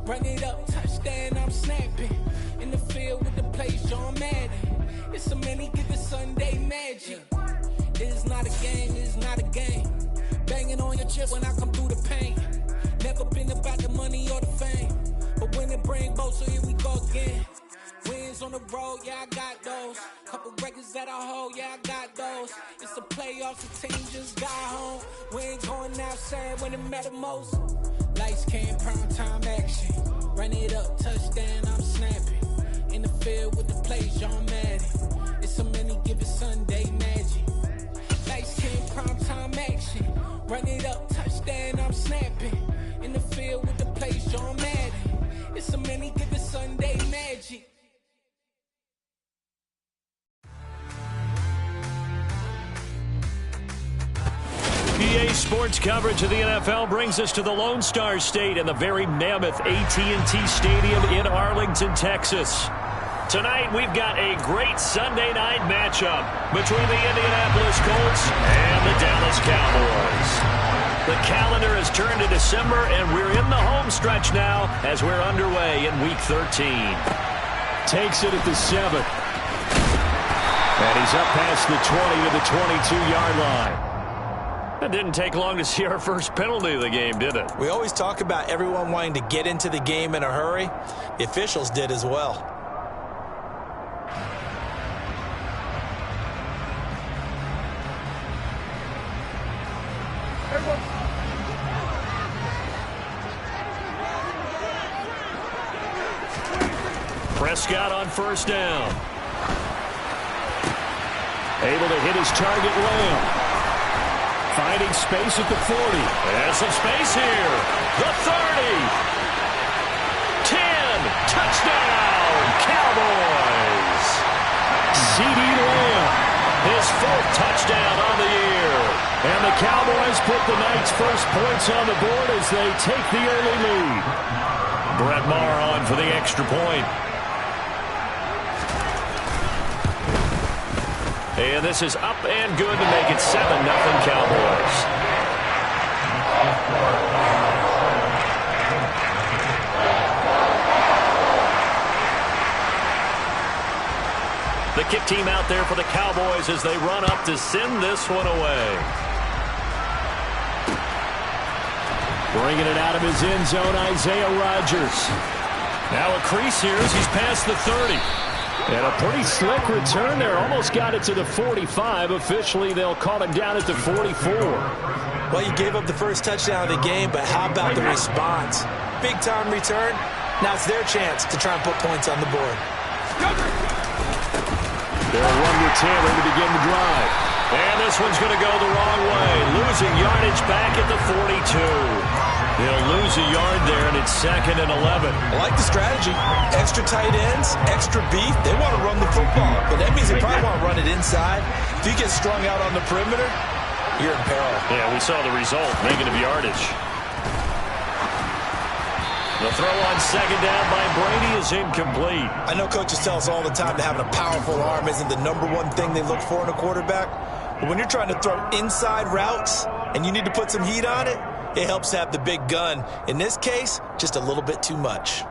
Run it up, touchdown, I'm snapping. In the field with the play, John Madden. It's so many, get the Sunday magic. It's not a game, it's not a game. Banging on your chest when I come through the pain. Never been about the money or the fame. But when it bring both, so here we go again. Wins on the road, yeah, I got those. Couple records that I hold, yeah, I got those. It's the playoffs, the team just got home. We ain't going outside when it matter most. Lights came, prime time action. Run it up, touchdown, I'm snapping. In the field with the plays, John Madden. It's so many, give it Sunday magic. Lights came, prime time action. Run it up, touchdown, I'm snapping. In the field with the plays, John Madden. It's so many, give it Sunday magic. PA Sports coverage of the NFL brings us to the Lone Star State and the very mammoth AT&T Stadium in Arlington, Texas. Tonight, we've got a great Sunday night matchup between the Indianapolis Colts and the Dallas Cowboys. The calendar has turned to December, and we're in the home stretch now as we're underway in Week 13. Takes it at the 7. And he's up past the 20 to the 22-yard line. It didn't take long to see our first penalty of the game, did it? We always talk about everyone wanting to get into the game in a hurry. The officials did as well. Prescott on first down. Able to hit his target Lamb. Finding space at the 40. There's some space here. The 30. 10. Touchdown, Cowboys. C.D. Lamb. His 4th touchdown on the year. And the Cowboys put the night's first points on the board as they take the early lead. Brett Maher on for the extra point. And this is up and good to make it 7-0 Cowboys. The kick team out there for the Cowboys as they run up to send this one away. Bringing it out of his end zone, Isaiah Rodgers. Now a crease here as he's past the 30. And a pretty slick return there. Almost got it to the 45. Officially, they'll call him down at the 44. Well, you gave up the first touchdown of the game, but how about the response? Big-time return. Now it's their chance to try and put points on the board. They'll run with Taylor to begin the drive. And this one's going to go the wrong way. Losing yardage back at the 42. They'll lose a yard there, and it's 2nd and 11. I like the strategy. Extra tight ends, extra beef. They want to run the football, but that means they probably want to run it inside. If you get strung out on the perimeter, you're in peril. Yeah, we saw the result, negative yardage. The throw on 2nd down by Brady is incomplete. I know coaches tell us all the time that having a powerful arm isn't the #1 thing they look for in a quarterback. But when you're trying to throw inside routes and you need to put some heat on it, it helps to have the big gun. In this case, just a little bit too much.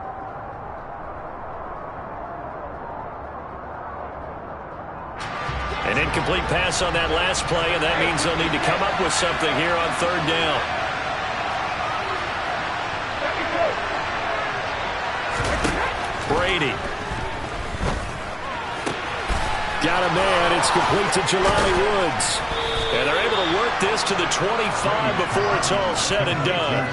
An incomplete pass on that last play, and that means they'll need to come up with something here on 3rd down. Brady. Got a man. It's complete to Jelani Woods. And they're able to work this to the 25 before it's all said and done.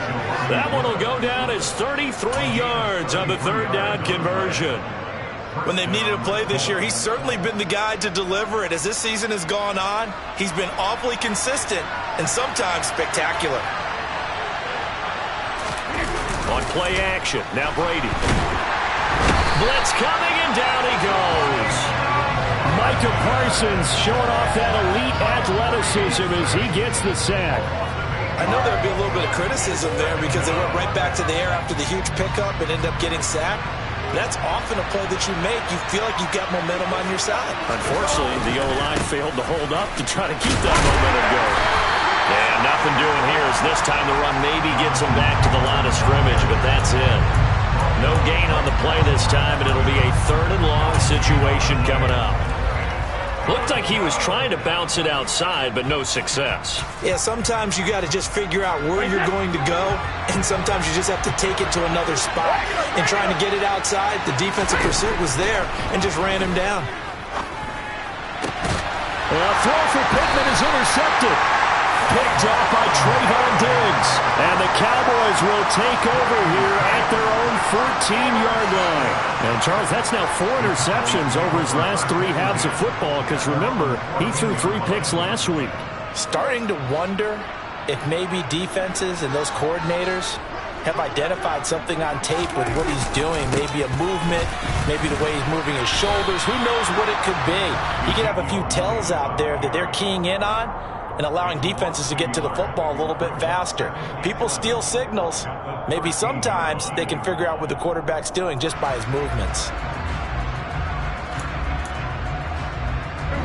That one will go down as 33 yards on the 3rd down conversion. When they've needed a play this year, he's certainly been the guy to deliver it. As this season has gone on, he's been awfully consistent and sometimes spectacular. On play action, now Brady. Blitz coming, and down he goes. Micah Parsons showing off that elite athleticism as he gets the sack. I know there'll be a little bit of criticism there because they went right back to the air after the huge pickup and ended up getting sacked. That's often a play that you make. You feel like you've got momentum on your side. Unfortunately, the O-line failed to hold up to try to keep that momentum going. And nothing doing here as this time the run maybe gets him back to the line of scrimmage, but that's it. No gain on the play this time, and it'll be a 3rd and long situation coming up. Looked like he was trying to bounce it outside, but no success. Yeah, sometimes you got to just figure out where you're going to go, and sometimes you just have to take it to another spot. And trying to get it outside, the defensive pursuit was there and just ran him down. A throw for Pittman is intercepted. Picked off by Trayvon Diggs. And the Cowboys will take over here at their own 14-yard line. And, Charles, that's now 4 interceptions over his last 3 halves of football, because, remember, he threw 3 picks last week. Starting to wonder if maybe defenses and those coordinators have identified something on tape with what he's doing. Maybe a movement, maybe the way he's moving his shoulders. Who knows what it could be? He could have a few tells out there that they're keying in on and allowing defenses to get to the football a little bit faster. People steal signals. Maybe sometimes they can figure out what the quarterback's doing just by his movements.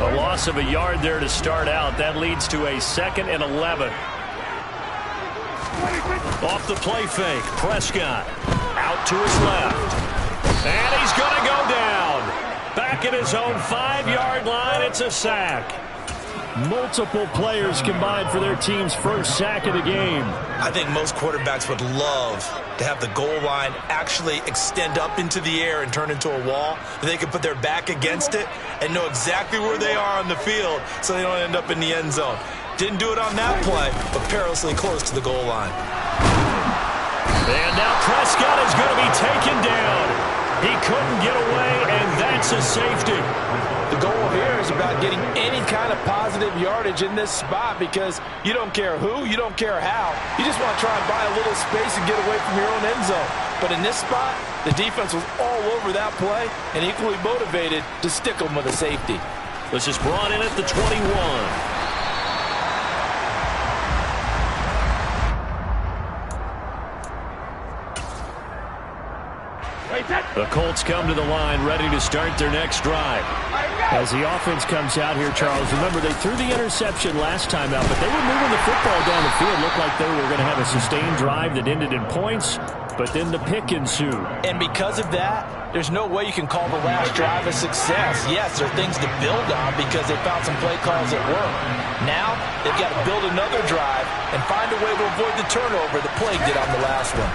A loss of a yard there to start out. That leads to a 2nd and 11. Off the play fake, Prescott out to his left. And he's going to go down. Back at his own 5-yard line, it's a sack. Multiple players combined for their team's first sack of the game. I think most quarterbacks would love to have the goal line actually extend up into the air and turn into a wall. They can put their back against it and know exactly where they are on the field so they don't end up in the end zone. Didn't do it on that play, but perilously close to the goal line. And now Prescott is going to be taken down. He couldn't get away, and that's a safety. The goal here is about getting any kind of positive yardage in this spot, because you don't care who, you don't care how. You just want to try and buy a little space and get away from your own end zone. But in this spot, the defense was all over that play and equally motivated to stick them with a safety. This is brought in at the 21. The Colts come to the line, ready to start their next drive. As the offense comes out here, Charles, remember they threw the interception last time out, but they were moving the football down the field. Looked like they were going to have a sustained drive that ended in points, but then the pick ensued. And because of that, there's no way you can call the last drive a success. Yes, there are things to build on because they found some play calls that work. Now, they've got to build another drive and find a way to avoid the turnover the plague did on the last one.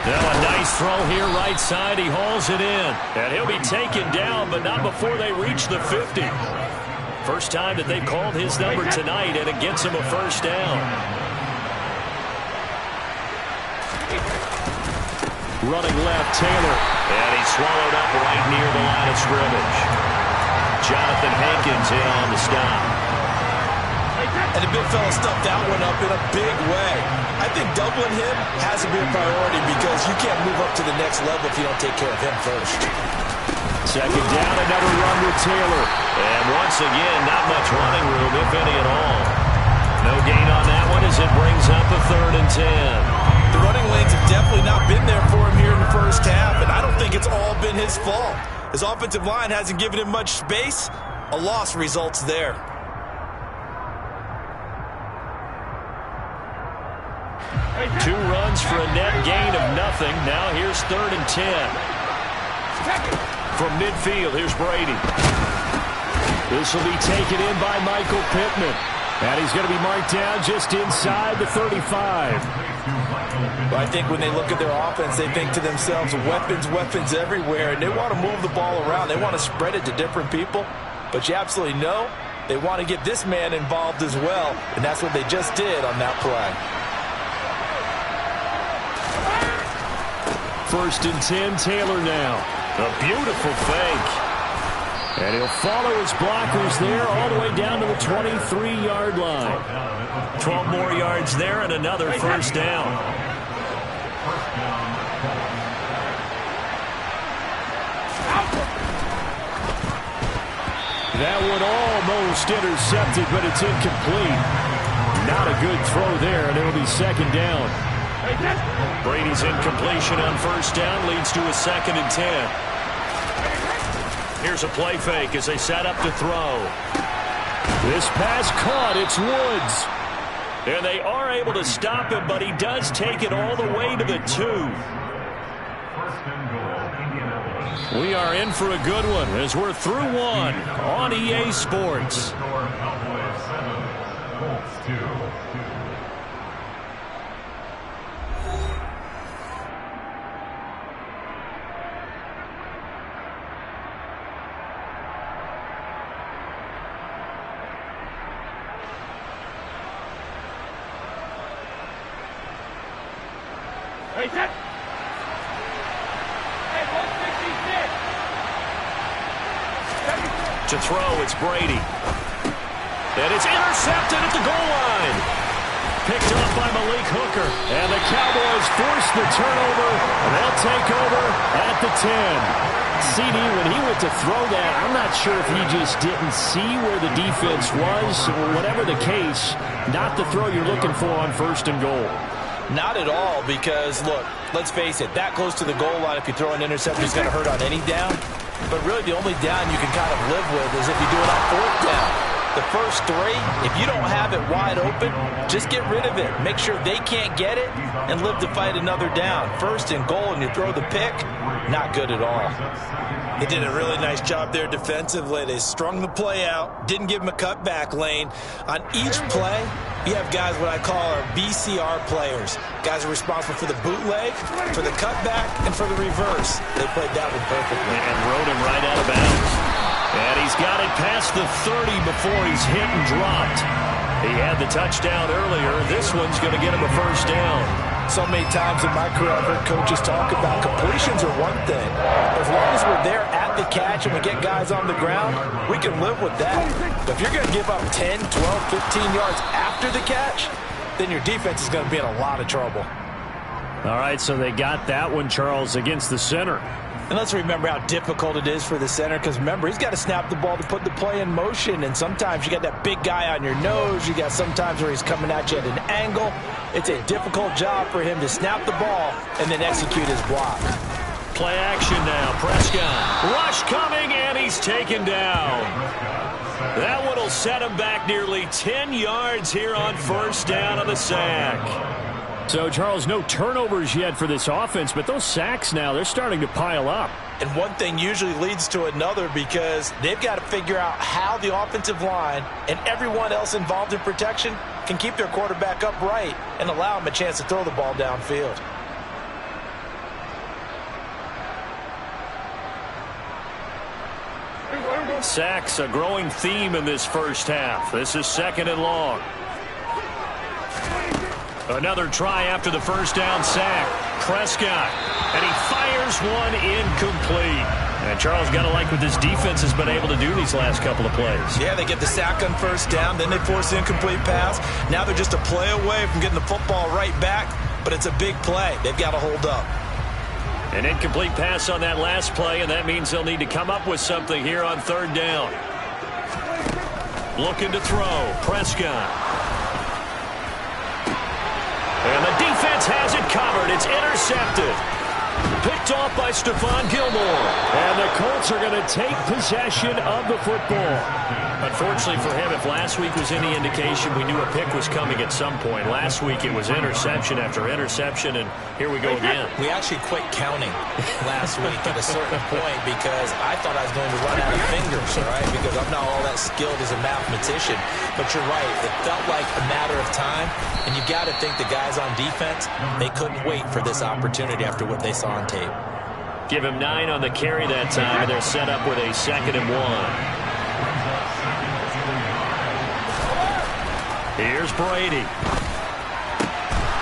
Now a nice throw here right side. He hauls it in. And he'll be taken down, but not before they reach the 50. First time that they've called his number tonight, and it gets him a first down. Running left, Taylor. And he's swallowed up right near the line of scrimmage. Jonathan Hankins in on the stop. And the big fella stuffed that one up in a big way. I think doubling him has to be a priority because you can't move up to the next level if you don't take care of him first. Second down, another run with Taylor. And once again, not much running room, if any at all. No gain on that one as it brings up a 3rd and 10. The running lanes have definitely not been there for him here in the first half, and I don't think it's all been his fault. His offensive line hasn't given him much space. A loss results there. Two runs for a net gain of nothing. Now here's 3rd and 10. From midfield, here's Brady. This will be taken in by Michael Pittman. And he's going to be marked down just inside the 35. Well, I think when they look at their offense, they think to themselves, weapons, weapons everywhere, and they want to move the ball around. They want to spread it to different people. But you absolutely know they want to get this man involved as well, and that's what they just did on that play. 1st and 10, Taylor now. A beautiful fake. And he'll follow his blockers there all the way down to the 23-yard line. 12 more yards there and another first down. That one almost intercepted, but it's incomplete. Not a good throw there, and it'll be 2nd down. Brady's incompletion on first down leads to a 2nd and 10. Here's a play fake as they set up to throw. This pass caught. It's Woods. And they are able to stop him, but he does take it all the way to the 2. We are in for a good one as we're through one on EA Sports. To throw, it's Brady. And it's intercepted at the goal line. Picked up by Malik Hooker. And the Cowboys force the turnover. They'll take over at the 10. CD, when he went to throw that, I'm not sure if he just didn't see where the defense was. Whatever the case, not the throw you're looking for on 1st and goal. Not at all, because, look, let's face it, that close to the goal line, if you throw an interception, it's going to hurt on any down. But really, the only down you can kind of live with is if you do it on 4th down. The first 3, if you don't have it wide open, just get rid of it. Make sure they can't get it and live to fight another down. 1st and goal, and you throw the pick, not good at all. They did a really nice job there defensively. They strung the play out, didn't give him a cutback lane. On each play, you have guys what I call our BCR players. Guys are responsible for the bootleg, for the cutback, and for the reverse. They played that one perfectly. And rode him right out of bounds. And he's got it past the 30 before he's hit and dropped. He had the touchdown earlier. This one's going to get him a 1st down. So many times in my career I've heard coaches talk about completions are one thing. As long as we're there at the catch and we get guys on the ground, we can live with that. But if you're going to give up 10, 12, 15 yards after the catch, then your defense is going to be in a lot of trouble. All right, so they got that one, Charles, against the center. And let's remember how difficult it is for the center, because remember, he's got to snap the ball to put the play in motion, and sometimes you got that big guy on your nose. You got sometimes where he's coming at you at an angle. It's a difficult job for him to snap the ball and then execute his block. Play action now. Prescott. Rush coming, and he's taken down. That one will set him back nearly 10 yards here on 1st down on the sack. So, Charles, no turnovers yet for this offense, but those sacks now, they're starting to pile up. And one thing usually leads to another, because they've got to figure out how the offensive line and everyone else involved in protection can keep their quarterback upright and allow him a chance to throw the ball downfield. Sacks, a growing theme in this 1st half. This is 2nd and long. Another try after the 1st down sack. Prescott. And he fires one incomplete. And Charles, got to like what this defense has been able to do these last couple of plays. Yeah, they get the sack on 1st down, then they force the incomplete pass. Now they're just a play away from getting the football right back, but it's a big play. They've got to hold up. An incomplete pass on that last play, and that means they'll need to come up with something here on 3rd down. Looking to throw. Prescott. And the defense has it covered. It's intercepted. Picked off by Stephon Gilmore. And the Colts are going to take possession of the football. Unfortunately for him, if last week was any indication, we knew a pick was coming at some point. Last week it was interception after interception, and here we go again. We actually quit counting last week at a certain point because I thought I was going to run out of fingers, all right, because I'm not all that skilled as a mathematician. But you're right, it felt like a matter of time, and you got to think the guys on defense, they couldn't wait for this opportunity after what they saw on tape. Give him 9 on the carry that time, and they're set up with a 2nd and 1. Here's Brady.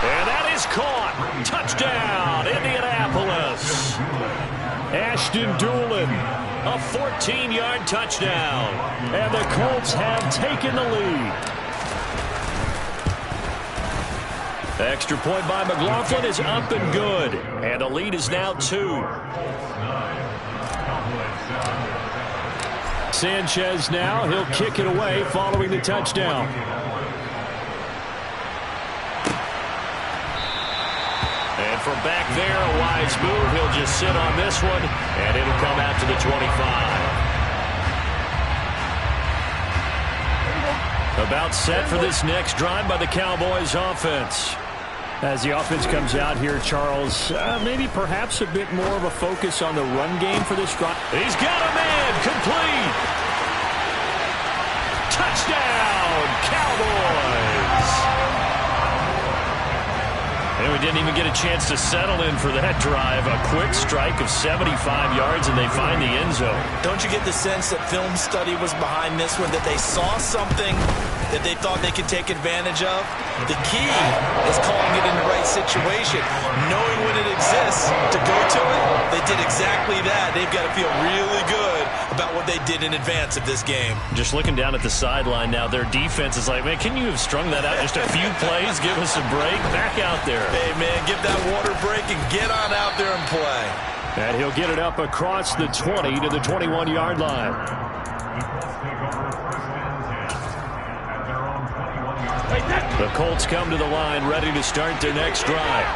And that is caught. Touchdown, Indianapolis. Ashton Doolin, a 14-yard touchdown. And the Colts have taken the lead. The extra point by McLaughlin is up and good. And the lead is now 2. Sanchez now, he'll kick it away following the touchdown. And from back there, a wise move. He'll just sit on this one, and it'll come out to the 25. About set for this next drive by the Cowboys offense. As the offense comes out here, Charles, maybe perhaps a bit more of a focus on the run game for this drive. He's got a man, complete. Touchdown, Cowboys. And we didn't even get a chance to settle in for that drive. A quick strike of 75 yards, and they find the end zone. Don't you get the sense that film study was behind this one, that they saw something that they thought they could take advantage of? The key is calling it in the right situation. Knowing when it exists to go to it, they did exactly that. They've got to feel really good about what they did in advance of this game. Just looking down at the sideline now, their defense is like, man, can you have strung that out just a few plays? Give us a break. Back out there. Hey, man, give that water break and get on out there and play. And he'll get it up across the 20 to the 21-yard line. The Colts come to the line, ready to start their next drive.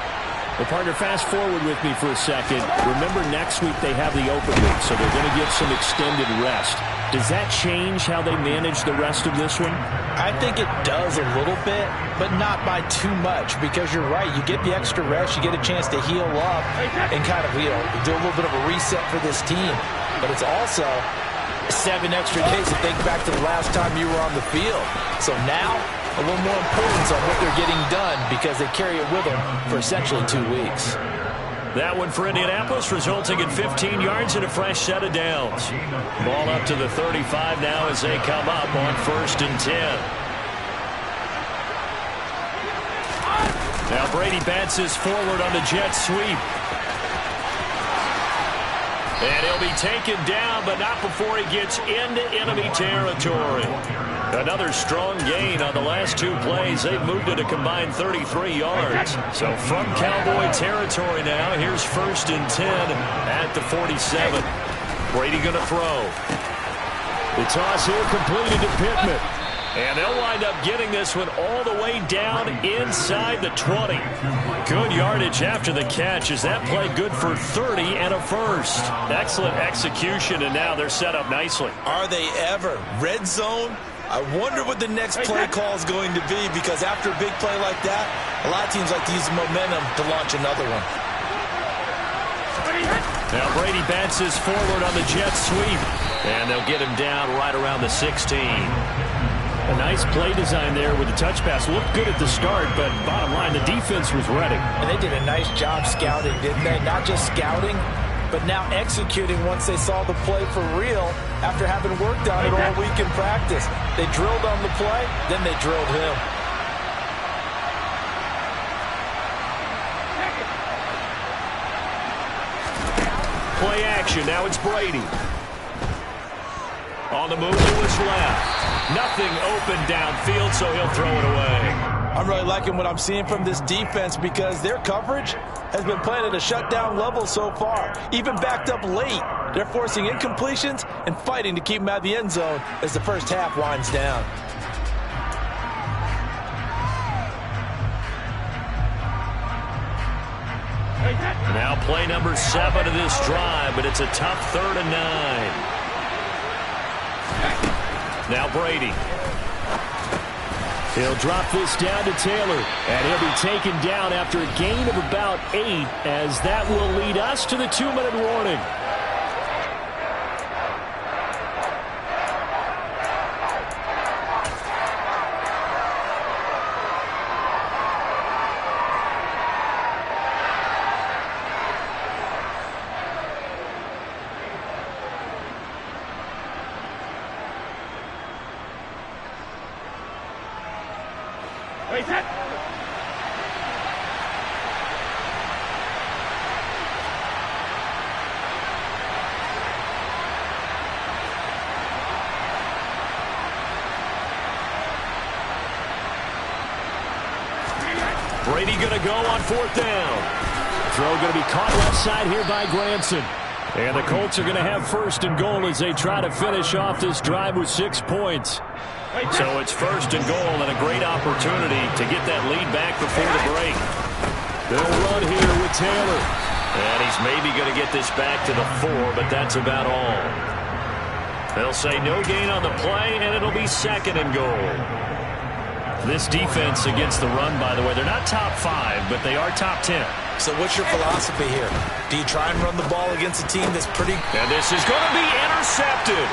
Well, partner, fast forward with me for a second. Remember, next week they have the open week, so they're going to get some extended rest. Does that change how they manage the rest of this one? I think it does a little bit, but not by too much, because you're right. You get the extra rest, you get a chance to heal up and kind of, do a little bit of a reset for this team. But it's also 7 extra days to think back to the last time you were on the field. So now, a little more importance on what they're getting done because they carry it with them for essentially 2 weeks. That one for Indianapolis, resulting in 15 yards and a fresh set of downs. Ball up to the 35 now as they come up on 1st and 10. Now Brady bounces forward on the jet sweep. And he'll be taken down, but not before he gets into enemy territory. Another strong gain on the last 2 plays. They've moved it a combined 33 yards. So from Cowboy territory now, here's 1st and 10 at the 47. Brady going to throw. The toss here completed to Pittman. And they'll wind up getting this one all the way down inside the 20. Good yardage after the catch. Is that play good for 30 and a first? Excellent execution, and now they're set up nicely. Are they ever? Red zone? I wonder what the next play call is going to be, because after a big play like that, a lot of teams like to use the momentum to launch another one. Now Brady bounces forward on the jet sweep, and they'll get him down right around the 16. A nice play design there with the touch pass. Looked good at the start, but bottom line, the defense was ready. And they did a nice job scouting, didn't they? Not just scouting, but now executing once they saw the play for real after having worked on it all week in practice. They drilled on the play, then they drilled him. Play action. Now it's Brady. On the move to his left. Nothing open downfield, so he'll throw it away. I'm really liking what I'm seeing from this defense because their coverage has been playing at a shutdown level so far. Even backed up late, they're forcing incompletions and fighting to keep them out of the end zone as the first half winds down. Now play number 7 of this drive, but it's a tough 3rd and 9. Now Brady. He'll drop this down to Taylor, and he'll be taken down after a gain of about 8, as that will lead us to the 2-minute warning. Brady going to go on 4th down. Throw going to be caught left side here by Granson. And the Colts are going to have 1st and goal as they try to finish off this drive with 6 points. So it's 1st and goal and a great opportunity to get that lead back before the break. They'll run here with Taylor. And he's maybe going to get this back to the 4, but that's about all. They'll say no gain on the play, and it'll be 2nd and goal. This defense against the run, by the way, they're not top 5, but they are top 10. So what's your philosophy here? Do you try and run the ball against a team that's pretty... And this is going to be intercepted.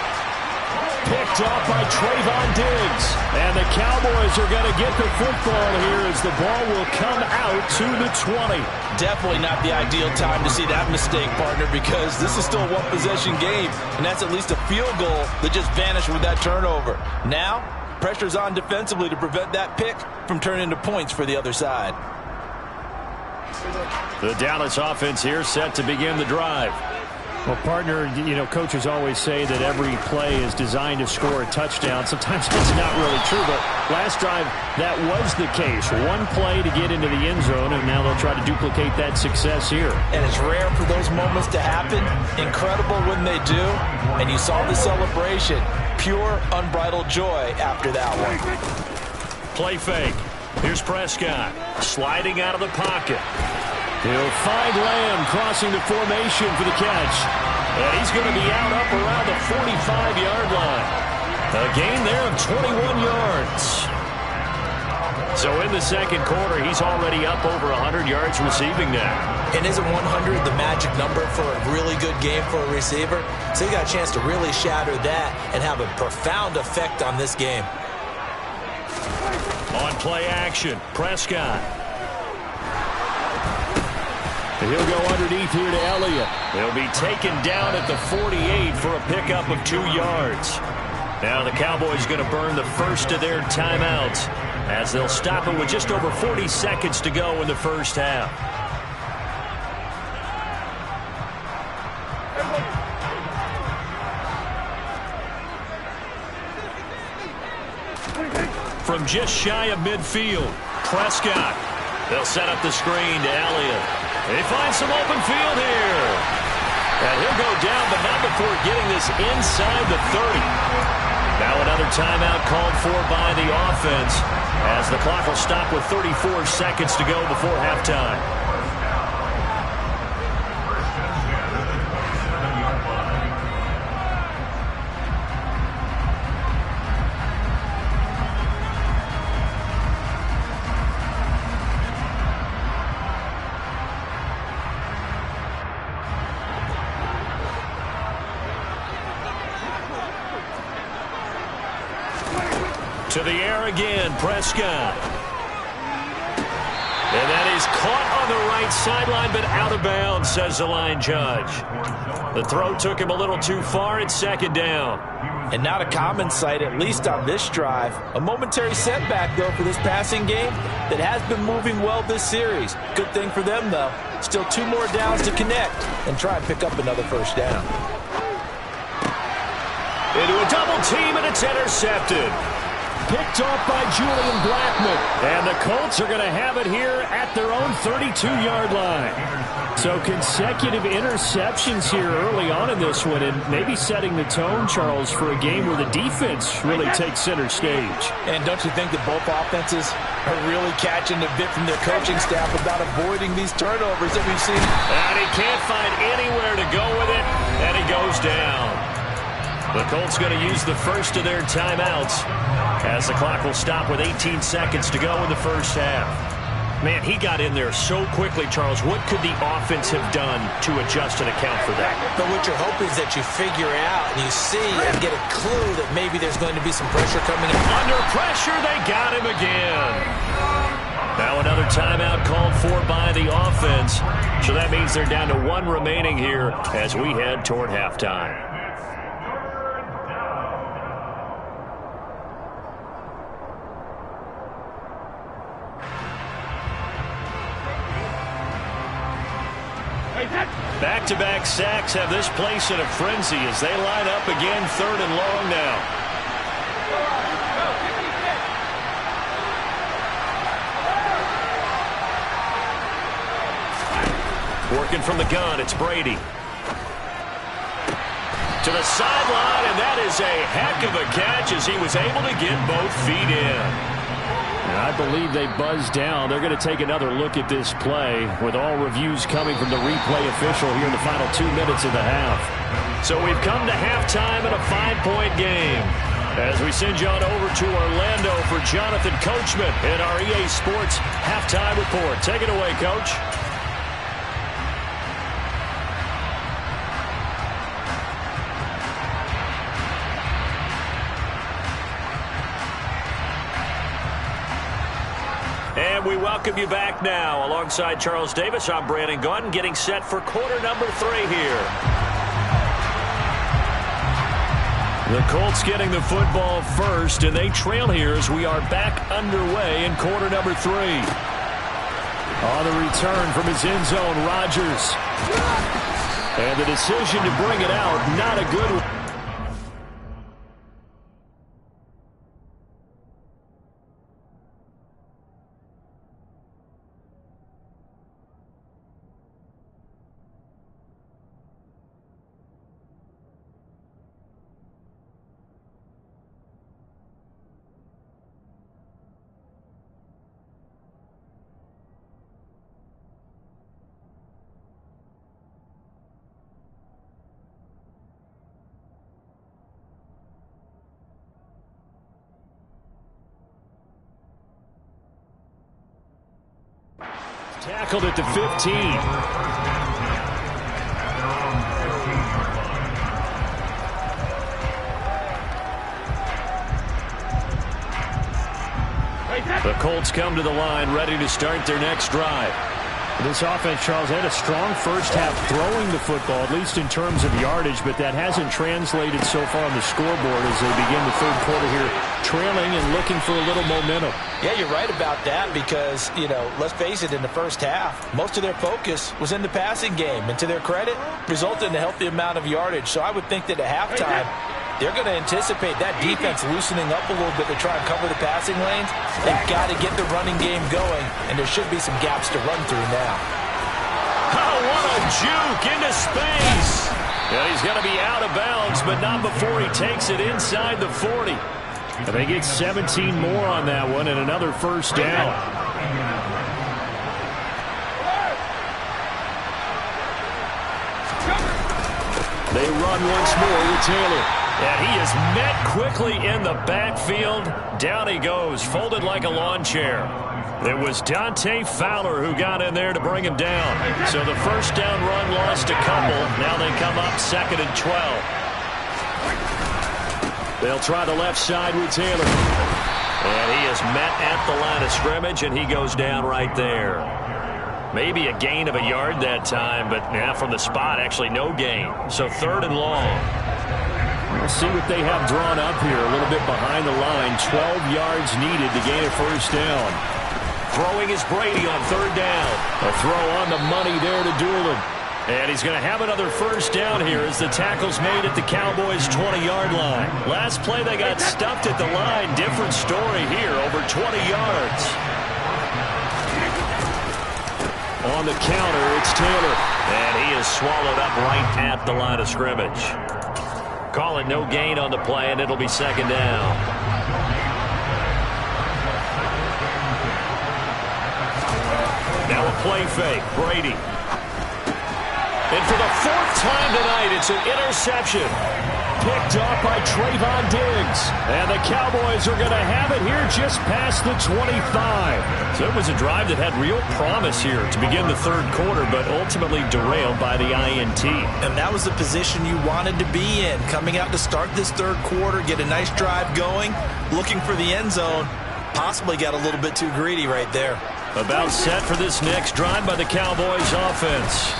Picked off by Trayvon Diggs. And the Cowboys are going to get the football here as the ball will come out to the 20. Definitely not the ideal time to see that mistake, partner, because this is still a one-possession game, and that's at least a field goal that just vanished with that turnover. Now, pressure's on defensively to prevent that pick from turning into points for the other side. The Dallas offense here set to begin the drive. Well, partner, you know, coaches always say that every play is designed to score a touchdown. Sometimes that's not really true, but last drive, that was the case. One play to get into the end zone, and now they'll try to duplicate that success here. And it's rare for those moments to happen. Incredible when they do. And you saw the celebration. Pure, unbridled joy after that one. Play fake. Here's Prescott sliding out of the pocket. He'll find Lamb crossing the formation for the catch. And he's going to be out up around the 45-yard line. A gain there of 21 yards. So in the second quarter, he's already up over 100 yards receiving now. And isn't 100 the magic number for a really good game for a receiver? So you got a chance to really shatter that and have a profound effect on this game. On play action, Prescott. He'll go underneath here to Elliott. He'll be taken down at the 48 for a pickup of 2 yards. Now the Cowboys going to burn the first of their timeouts as they'll stop it with just over 40 seconds to go in the first half. From just shy of midfield, Prescott. They'll set up the screen to Elliott. They find some open field here. And he'll go down, but not before getting this inside the 30. Now another timeout called for by the offense as the clock will stop with 34 seconds to go before halftime. To the air again, Prescott. And that is caught on the right sideline, but out of bounds, says the line judge. The throw took him a little too far. It's 2nd down. And not a common sight, at least on this drive. A momentary setback, though, for this passing game that has been moving well this series. Good thing for them, though. Still 2 more downs to connect and try and pick up another first down. Into a double team, and it's intercepted. Picked off by Julian Blackmon. And the Colts are going to have it here at their own 32-yard line. So consecutive interceptions here early on in this one, and maybe setting the tone, Charles, for a game where the defense really takes center stage. And don't you think that both offenses are really catching a bit from their coaching staff about avoiding these turnovers that we've seen? And he can't find anywhere to go with it, and he goes down. The Colts going to use the first of their timeouts as the clock will stop with 18 seconds to go in the first half. Man, he got in there so quickly, Charles. What could the offense have done to adjust and account for that? But what you're hoping is that you figure out and you see and get a clue that maybe there's going to be some pressure coming in. Under pressure, they got him again. Now another timeout called for by the offense. So that means they're down to 1 remaining here as we head toward halftime. Back-to-back sacks have this place in a frenzy as they line up again 3rd and long now. Working from the gun, it's Brady. To the sideline, and that is a heck of a catch as he was able to get both feet in. And I believe they buzzed down. They're going to take another look at this play with all reviews coming from the replay official here in the final 2 minutes of the half. So we've come to halftime in a 5-point game. As we send you on over to Orlando for Jonathan Coachman in our EA Sports Halftime Report. Take it away, Coach. And we welcome you back now. Alongside Charles Davis, I'm Brandon Gaudin, getting set for quarter number 3 here. The Colts getting the football first, and they trail here as we are back underway in quarter number 3. On the return from his end zone, Rodgers. And the decision to bring it out, not a good one. Tackled at the 15. The Colts come to the line ready to start their next drive. This offense, Charles, had a strong first half throwing the football, at least in terms of yardage, but that hasn't translated so far on the scoreboard as they begin the third quarter here, trailing and looking for a little momentum. Yeah, you're right about that because, let's face it, in the first half, most of their focus was in the passing game. And to their credit, resulted in a healthy amount of yardage. So I would think that at halftime, they're going to anticipate that defense loosening up a little bit to try and cover the passing lanes. They've got to get the running game going, and there should be some gaps to run through now. Oh, what a juke into space. And he's going to be out of bounds, but not before he takes it inside the 40. And they get 17 more on that one and another first down. They run once more with Taylor. And he is met quickly in the backfield. Down he goes, folded like a lawn chair. It was Dante Fowler who got in there to bring him down. So the first down run lost a couple. Now they come up 2nd and 12. They'll try the left side with Taylor. And he is met at the line of scrimmage, and he goes down right there. Maybe a gain of a yard that time, but now from the spot, actually no gain. So 3rd and long. We'll see what they have drawn up here. A little bit behind the line. 12 yards needed to gain a first down. Throwing is Brady on 3rd down. A throw on the money there to Doolin. And he's going to have another first down here as the tackle's made at the Cowboys' 20-yard line. Last play they got stuffed at the line. Different story here, over 20 yards. On the counter, it's Taylor. And he is swallowed up right at the line of scrimmage. Call it no gain on the play, and it'll be 2nd down. Now a play fake. Brady. And for the 4th time tonight, it's an interception. Picked off by Trayvon Diggs. And the Cowboys are going to have it here just past the 25. So it was a drive that had real promise here to begin the 3rd quarter, but ultimately derailed by the INT. And that was the position you wanted to be in. Coming out to start this 3rd quarter, get a nice drive going, looking for the end zone. Possibly got a little bit too greedy right there. About set for this next drive by the Cowboys offense.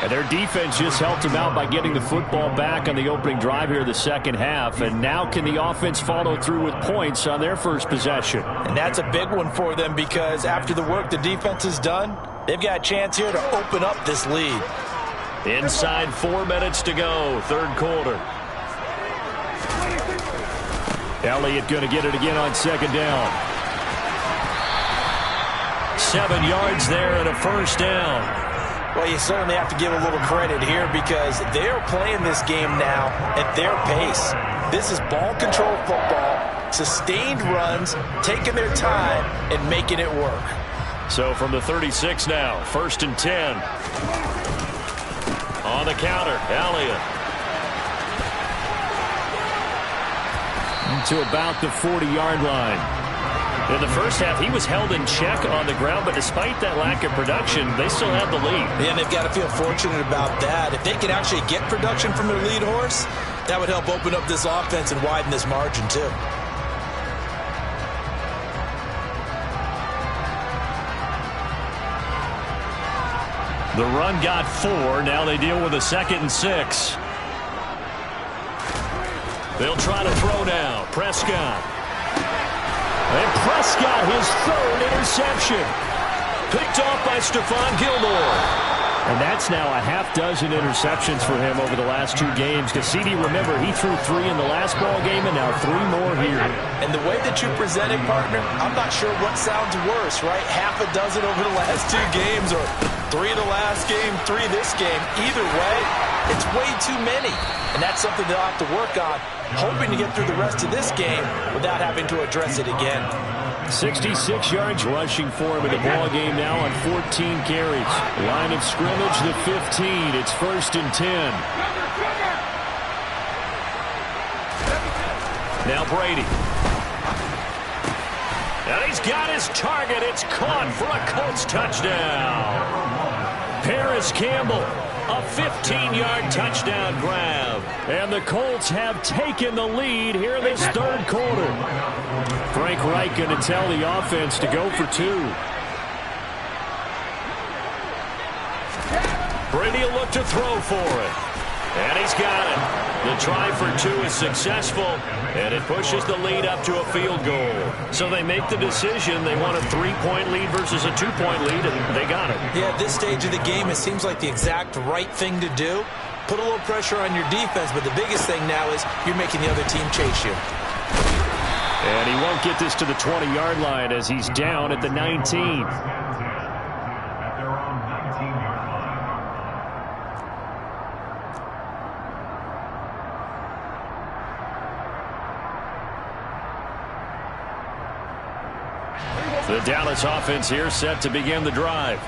And their defense just helped them out by getting the football back on the opening drive here the 2nd half. And now can the offense follow through with points on their first possession? And that's a big one for them because after the work the defense has done, they've got a chance here to open up this lead. Inside 4 minutes to go, 3rd quarter. Elliott going to get it again on 2nd down. 7 yards there and a first down. Well, you certainly have to give a little credit here because they're playing this game now at their pace. This is ball control football. sustained runs, taking their time, and making it work. So from the 36 now, 1st and 10. On the counter, Elliott. To about the 40-yard line. In the first half, he was held in check on the ground, but despite that lack of production, they still have the lead. Yeah, and they've got to feel fortunate about that. If they can actually get production from their lead horse, that would help open up this offense and widen this margin too. The run got 4. Now they deal with a 2nd and 6. They'll try to throw now. Prescott. And Prescott, his 3rd interception. Picked off by Stephon Gilmore. And that's now a half-dozen interceptions for him over the last 2 games. Cassidy, remember, he threw 3 in the last ball game and now 3 more here. And the way that you present it, partner, I'm not sure what sounds worse, right? Half a dozen over the last 2 games or 3 in the last game, 3 this game. Either way, it's way too many. And that's something they'll have to work on, hoping to get through the rest of this game without having to address it again. 66 yards rushing for him in the ball game now on 14 carries. Line of scrimmage, the 15. It's 1st and 10. Now Brady. And he's got his target. It's caught for a Colts touchdown. Paris Campbell. A 15-yard touchdown grab. And the Colts have taken the lead here in this 3rd quarter. Frank Reich going to tell the offense to go for 2. Brady will look to throw for it. And he's got it. The try for 2 is successful, and it pushes the lead up to a field goal. So they make the decision. They want a 3-point lead versus a 2-point lead, and they got it. Yeah, at this stage of the game, it seems like the exact right thing to do. Put a little pressure on your defense, but the biggest thing now is you're making the other team chase you. And he won't get this to the 20-yard line as he's down at the 19. The Dallas offense here set to begin the drive.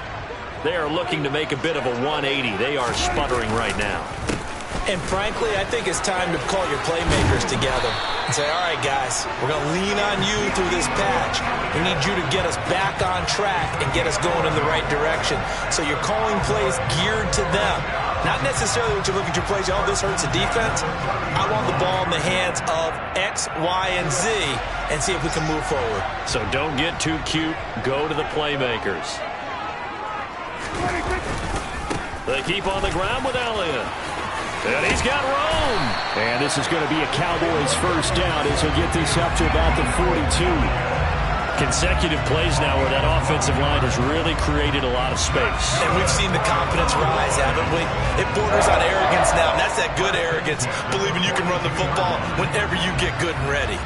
They are looking to make a bit of a 180. They are sputtering right now. And frankly, I think it's time to call your playmakers together and say, all right, guys, we're going to lean on you through this patch. We need you to get us back on track and get us going in the right direction. So you're calling plays geared to them. Not necessarily when you look at your plays, oh, this hurts the defense. I want the ball in the hands of X, Y, and Z and see if we can move forward. So don't get too cute. Go to the playmakers. They keep on the ground with Elliott. And he's got Rome. And this is going to be a Cowboys 1st down as he'll get this up to about the 42. Consecutive plays now where that offensive line has really created a lot of space. And we've seen the confidence rise, haven't we? It borders on arrogance now, and that's that good arrogance, believing you can run the football whenever you get good and ready.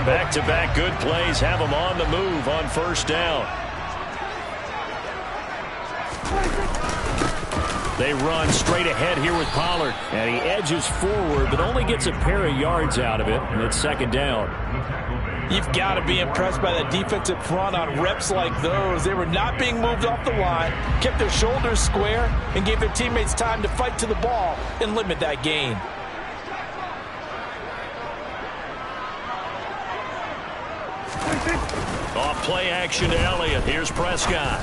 Back-to-back good plays have them on the move on 1st down. They run straight ahead here with Pollard. And he edges forward, but only gets a pair of yards out of it. And it's 2nd down. You've got to be impressed by that defensive front on reps like those. They were not being moved off the line, kept their shoulders square, and gave their teammates time to fight to the ball and limit that gain. Off play action to Elliott. Here's Prescott.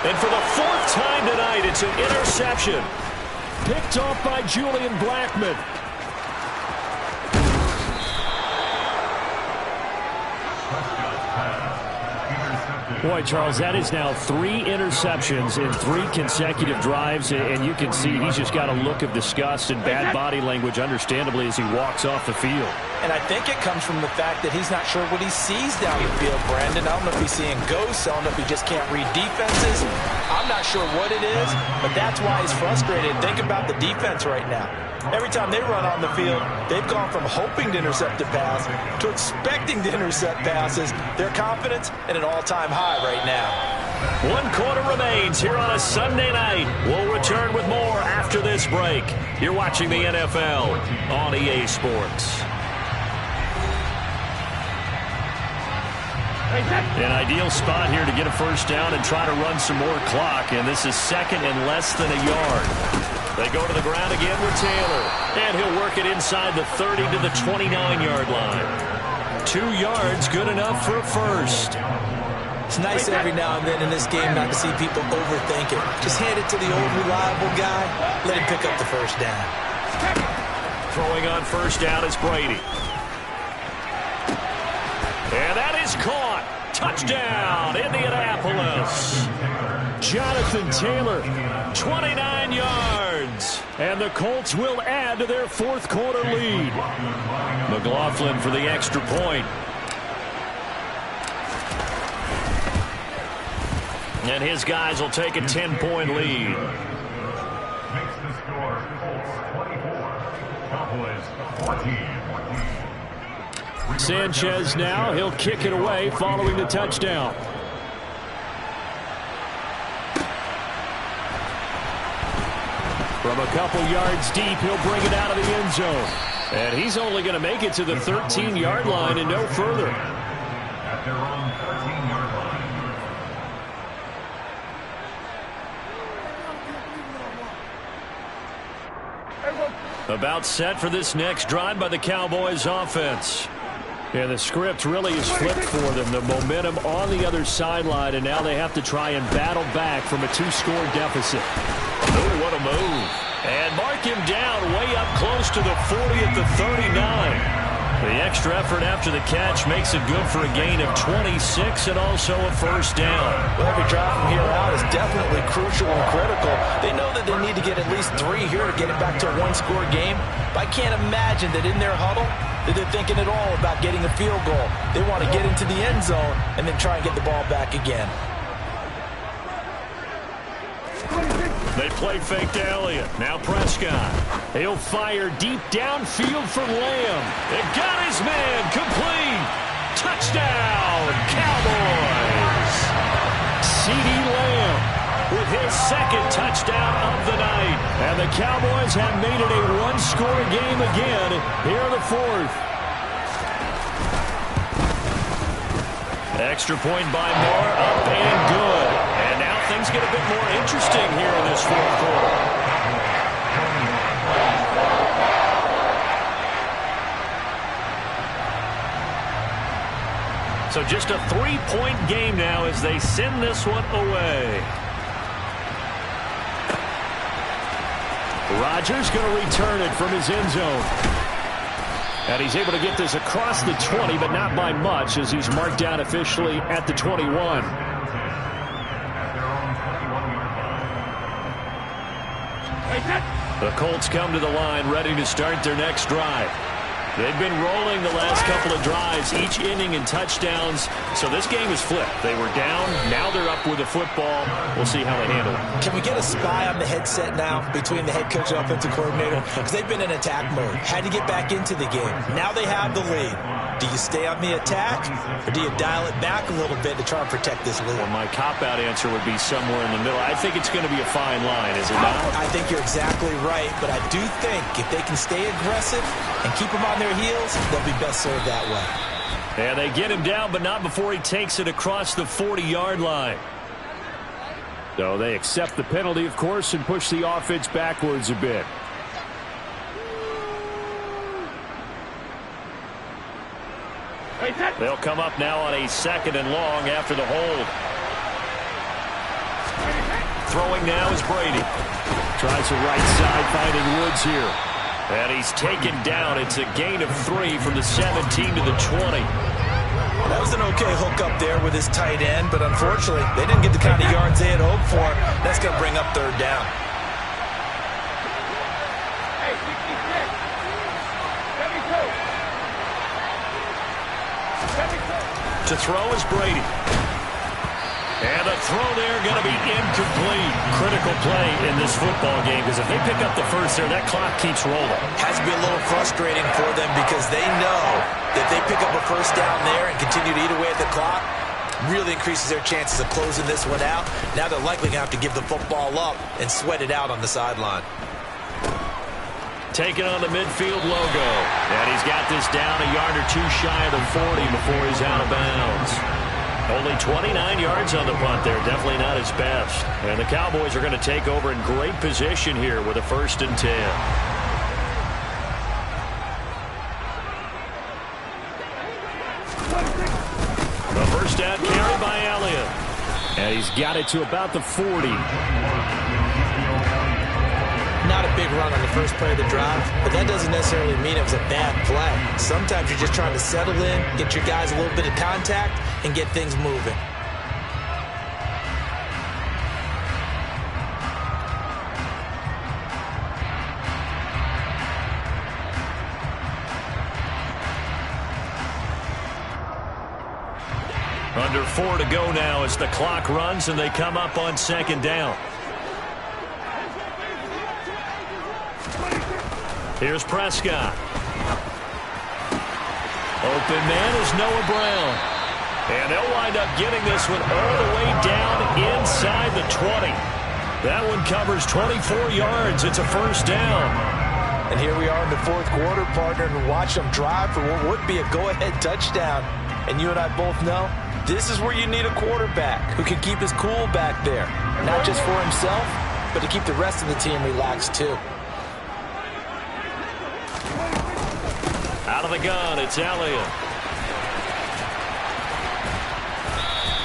And for the 4th time tonight, it's an interception. Picked off by Julian Blackmon. Boy, Charles, that is now 3 interceptions in 3 consecutive drives, and you can see he's just got a look of disgust and bad body language, understandably, as he walks off the field. And I think it comes from the fact that he's not sure what he sees down the field, Brandon. I don't know if he's seeing ghosts. I don't know if he just can't read defenses. I'm not sure what it is, but that's why he's frustrated. Think about the defense right now. Every time they run on the field, they've gone from hoping to intercept a pass to expecting to intercept passes. Their confidence at an all-time high right now. 1 quarter remains here on a Sunday night. We'll return with more after this break. You're watching the NFL on EA Sports. An ideal spot here to get a first down and try to run some more clock, and this is second and less than a yard. They go to the ground again with Taylor, and he'll work it inside the 30 to the 29-yard line. 2 yards, good enough for a first. It's nice every now and then in this game not to see people overthink it. Just hand it to the old reliable guy, let him pick up the first down. Throwing on first down is Brady. And that is caught. Touchdown, Indianapolis. Jonathan Taylor. 29 yards. And the Colts will add to their 4th quarter lead. McLaughlin for the extra point. And his guys will take a 10-point lead. Makes the score Colts 24, Cowboys 14. Sanchez now, he'll kick it away following the touchdown. From a couple yards deep, he'll bring it out of the end zone. And he's only going to make it to the 13-yard line and no further. At their own 13-yard line. About set for this next drive by the Cowboys offense. Yeah, the script really is flipped for them. The momentum on the other sideline, and now they have to try and battle back from a 2-score deficit. Oh, what a move. And mark him down way up close to the 40 at the 39. The extra effort after the catch makes it good for a gain of 26 and also a first down. Well, every drive from here out is definitely crucial and critical. They know that they need to get at least 3 here to get it back to a 1-score game. But I can't imagine that in their huddle that they're thinking at all about getting a field goal. They want to get into the end zone and then try and get the ball back again. They play fake to Elliott. Now Prescott. He'll fire deep downfield for Lamb. It got his man complete. Touchdown, Cowboys. CeeDee Lamb with his 2nd touchdown of the night. And the Cowboys have made it a 1-score game again here in the 4th. Extra point by Moore, up and good. And now things get a bit more interesting here in this 4th quarter. So just a 3-point game now as they send this one away. Rodgers going to return it from his end zone. And he's able to get this across the 20, but not by much as he's marked down officially at the 21. The Colts come to the line ready to start their next drive. They've been rolling the last couple of drives, each inning in touchdowns. So this game is flipped. They were down. Now they're up with the football. We'll see how they handle it. Can we get a spy on the headset now between the head coach and offensive coordinator? Because they've been in attack mode. Had to get back into the game. Now they have the lead. Do you stay on the attack, or do you dial it back a little bit to try and protect this lead? Well, my cop-out answer would be somewhere in the middle. I think it's going to be a fine line, is it not? I think you're exactly right, but I do think if they can stay aggressive and keep them on their heels, they'll be best served that way. And they get him down, but not before he takes it across the 40-yard line. So they accept the penalty, of course, and push the offense backwards a bit. They'll come up now on a 2nd and long after the hold. Throwing now is Brady. Tries the right side, finding Woods here. And he's taken down. It's a gain of 3 from the 17 to the 20. That was an okay hook up there with his tight end, but unfortunately, they didn't get the kind of yards they had hoped for. That's going to bring up 3rd down. To throw is Brady. And the throw there going to be incomplete. Critical play in this football game because if they pick up the first there, that clock keeps rolling. Has to be a little frustrating for them because they know that they pick up a first down there and continue to eat away at the clock, really increases their chances of closing this one out. Now they're likely going to have to give the football up and sweat it out on the sideline. Taking on the midfield logo. And he's got this down a yard or two shy of the 40 before he's out of bounds. Only 29 yards on the punt there. Definitely not his best. And the Cowboys are going to take over in great position here with a 1st and 10. The first down carry by Elliott. And he's got it to about the 40. Not a big run on the first play of the drive, but that doesn't necessarily mean it was a bad play. Sometimes you're just trying to settle in, get your guys a little bit of contact, and get things moving. Under 4 to go now as the clock runs and they come up on 2nd down. Here's Prescott. Open man is Noah Brown. And they'll wind up getting this one all the way down inside the 20. That one covers 24 yards. It's a 1st down. And here we are in the 4th quarter, partner, and watch them drive for what would be a go-ahead touchdown. And you and I both know this is where you need a quarterback who can keep his cool back there. Not just for himself, but to keep the rest of the team relaxed too. Out of the gun, it's Elliott.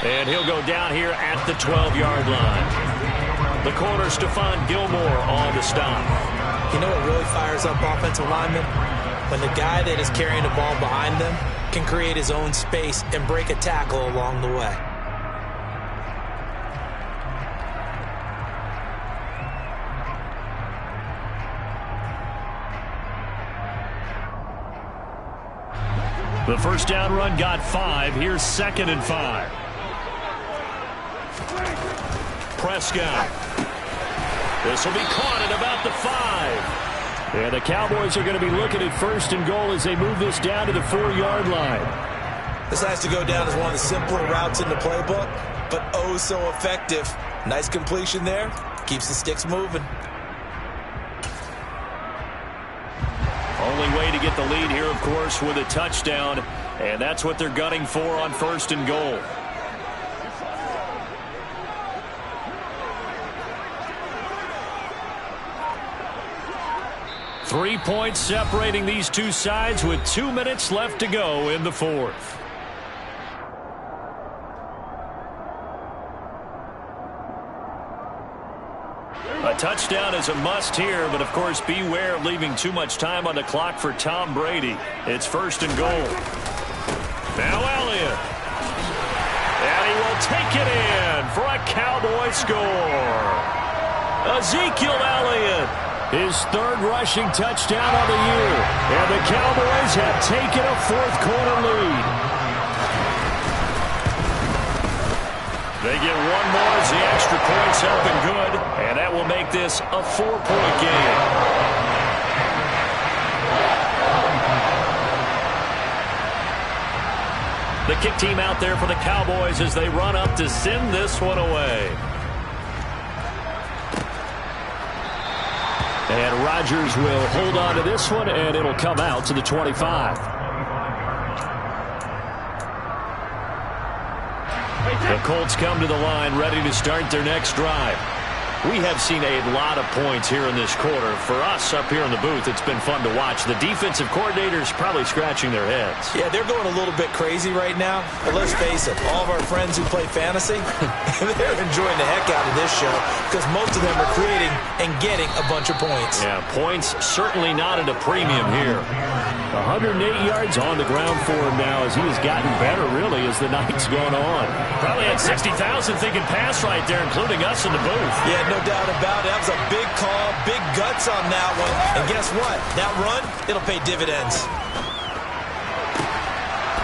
And he'll go down here at the 12-yard line. The corner, Stephon Gilmore, on the stop. You know what really fires up offensive linemen? When the guy that is carrying the ball behind them can create his own space and break a tackle along the way. The first down run got 5. Here's 2nd and 5. Prescott. This will be caught at about the 5. And the Cowboys are going to be looking at 1st and goal as they move this down to the 4-yard line. This has to go down as one of the simpler routes in the playbook, but oh so effective. Nice completion there. Keeps the sticks moving. Only way to get the lead here, of course, with a touchdown. And that's what they're gunning for on 1st and goal. Three points separating these two sides with 2 minutes left to go in the 4th. A touchdown is a must here, but of course beware of leaving too much time on the clock for Tom Brady. It's 1st and goal. Now Elliott. And he will take it in for a Cowboy score. Ezekiel Elliott. His 3rd rushing touchdown of the year. And the Cowboys have taken a 4th quarter lead. They get one more as the extra points up and good. And that will make this a 4-point game. The kick team out there for the Cowboys as they run up to send this one away. And Rodgers will hold on to this one, and it'll come out to the 25. The Colts come to the line ready to start their next drive. We have seen a lot of points here in this quarter. For us up here in the booth, it's been fun to watch. The defensive coordinators probably scratching their heads. Yeah, they're going a little bit crazy right now. But let's face it, all of our friends who play fantasy, they're enjoying the heck out of this show because most of them are creating and getting a bunch of points. Yeah, points certainly not at a premium here. 108 yards on the ground for him now as he has gotten better, really, as the night's gone on. Probably had 60,000 thinking pass right there, including us in the booth. Yeah, no doubt about it. That was a big call, big guts on that one. And guess what? That run, it'll pay dividends.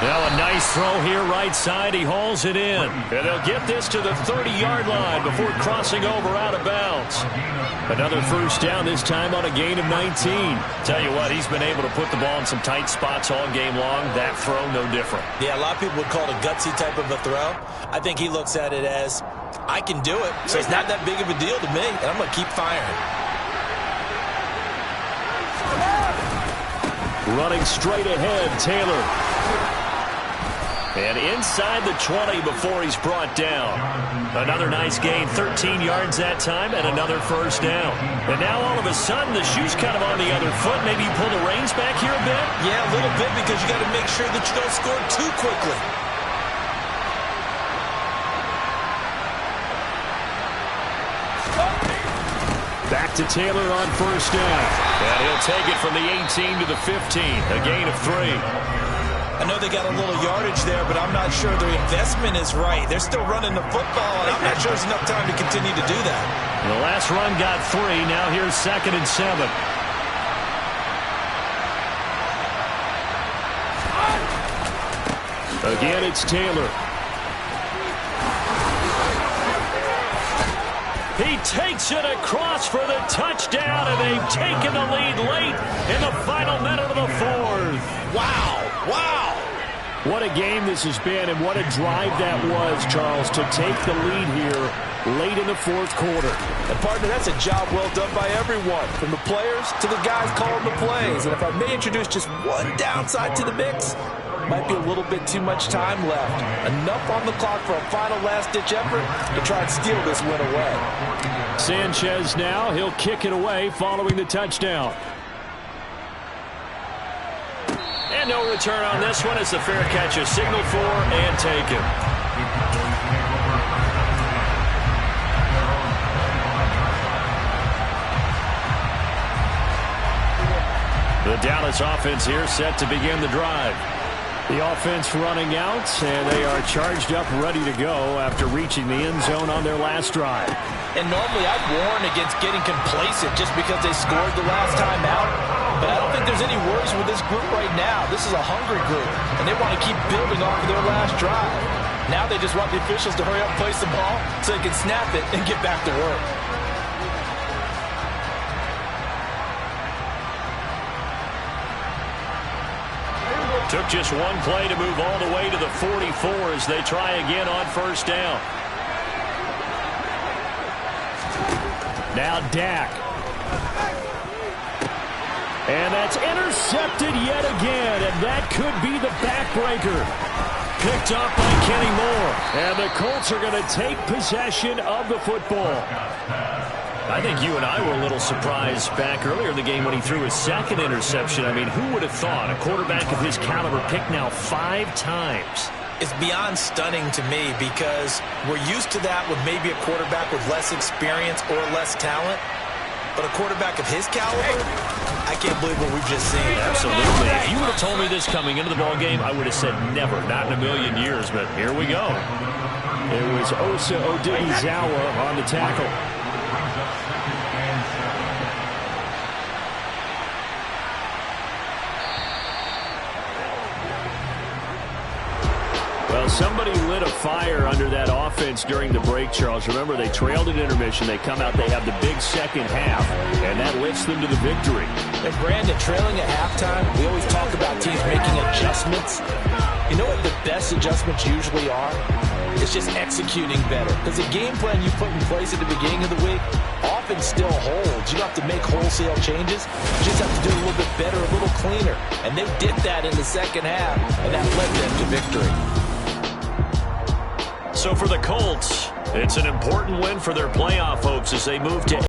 Now a nice throw here right side. He hauls it in. And they'll get this to the 30-yard line before crossing over out of bounds. Another first down, this time on a gain of 19. Tell you what, he's been able to put the ball in some tight spots all game long. That throw, no different. Yeah, a lot of people would call it a gutsy type of a throw. I think he looks at it as, I can do it, so it's not that big of a deal to me, and I'm going to keep firing. Running straight ahead, Taylor. And inside the 20 before he's brought down. Another nice gain, 13 yards that time, and another first down. And now all of a sudden, the shoe's kind of on the other foot. Maybe you pull the reins back here a bit? Yeah, a little bit, because you got to make sure that you don't score too quickly. Back to Taylor on first down. And he'll take it from the 18 to the 15, a gain of 3. I know they got a little yardage there, but I'm not sure their investment is right. They're still running the football, and I'm not sure there's enough time to continue to do that. The last run got 3. Now here's 2nd and 7. Again, it's Taylor. He takes it across for the touchdown, and they've taken the lead late in the final minute of the 4th. Wow, wow. What a game this has been, and what a drive that was, Charles, to take the lead here late in the 4th quarter. And, partner, that's a job well done by everyone, from the players to the guys calling the plays. And if I may introduce just one downside to the mix, might be a little bit too much time left. Enough on the clock for a final last-ditch effort to try and steal this win away. Sanchez now, he'll kick it away following the touchdown. And no return on this one as the fair catch is signaled for and taken. The Dallas offense here set to begin the drive. The offense running out, and they are charged up, ready to go after reaching the end zone on their last drive. And normally I'd warn against getting complacent just because they scored the last time out. But I don't think there's any worries with this group right now. This is a hungry group, and they want to keep building off of their last drive. Now they just want the officials to hurry up and place the ball so they can snap it and get back to work. Took just one play to move all the way to the 44 as they try again on first down. Now Dak. And that's intercepted yet again, and that could be the backbreaker. Picked up by Kenny Moore. And the Colts are going to take possession of the football. I think you and I were a little surprised back earlier in the game when he threw his 2nd interception. I mean, who would have thought a quarterback of his caliber picked now 5 times? It's beyond stunning to me because we're used to that with maybe a quarterback with less experience or less talent. But a quarterback of his caliber, I can't believe what we've just seen. Absolutely. If you would have told me this coming into the ballgame, I would have said never, not in a million years. But here we go. It was Osa Odighizuwa on the tackle. Well, somebody lit a fire under that offense during the break, Charles. Remember, they trailed at intermission. They come out, they have the big second half, and that lifts them to the victory. And, Brandon, trailing at halftime, we always talk about teams making adjustments. You know what the best adjustments usually are? It's just executing better. Because the game plan you put in place at the beginning of the week often still holds. You don't have to make wholesale changes. You just have to do it a little bit better, a little cleaner. And they did that in the second half, and that led them to victory. So for the Colts, it's an important win for their playoff hopes as they move to